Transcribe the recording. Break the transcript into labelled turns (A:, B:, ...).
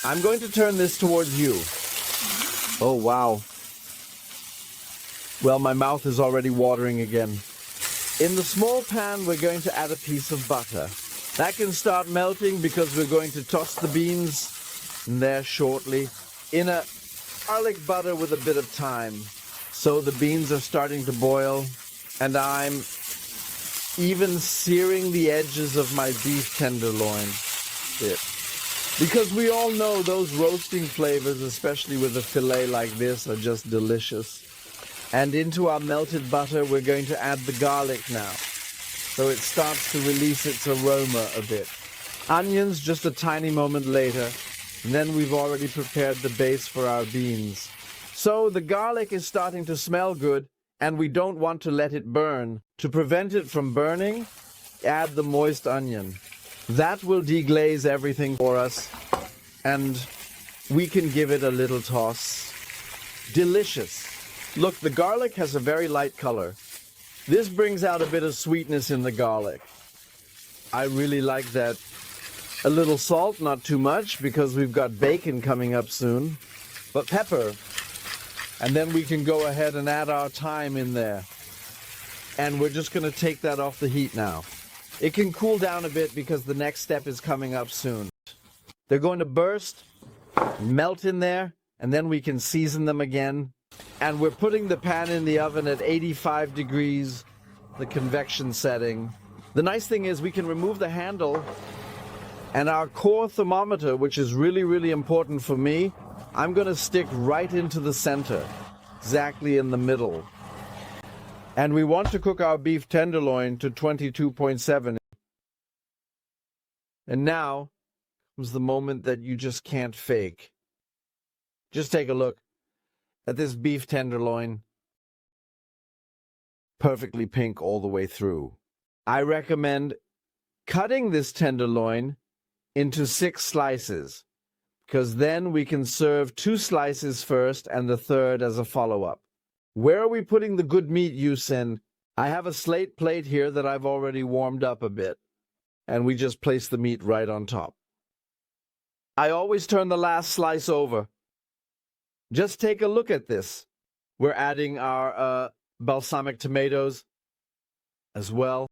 A: I'm going to turn this towards you. Oh, wow. Well, my mouth is already watering again. In the small pan, we're going to add a piece of butter. That can start melting because we're going to toss the beans in there shortly in a garlic butter with a bit of thyme. So the beans are starting to boil, and I'm even searing the edges of my beef tenderloin. Because we all know those roasting flavors, especially with a fillet like this, are just delicious. And into our melted butter, we're going to add the garlic now, so it starts to release its aroma a bit. Onions just a tiny moment later, and then we've already prepared the base for our beans. So the garlic is starting to smell good, and we don't want to let it burn. To prevent it from burning, add the moist onion. That will deglaze everything for us, and we can give it a little toss. Delicious. Look, the garlic has a very light color. This brings out a bit of sweetness in the garlic. I really like that. A little salt, not too much, because we've got bacon coming up soon. But pepper. And then we can go ahead and add our thyme in there. And we're just going to take that off the heat now. It can cool down a bit because the next step is coming up soon. They're going to burst, melt in there, and then we can season them again. And we're putting the pan in the oven at 85 degrees, the convection setting. The nice thing is we can remove the handle, and our core thermometer, which is really, really important for me, I'm going to stick right into the center, exactly in the middle. And we want to cook our beef tenderloin to 22.7. And now comes the moment that you just can't fake. Just take a look at this beef tenderloin, perfectly pink all the way through. I recommend cutting this tenderloin into 6 slices, because then we can serve 2 slices first and the third as a follow-up. Where are we putting the good meat, Yusen? I have a slate plate here that I've already warmed up a bit, and we just place the meat right on top. I always turn the last slice over. Just take a look at this. We're adding our balsamic tomatoes as well.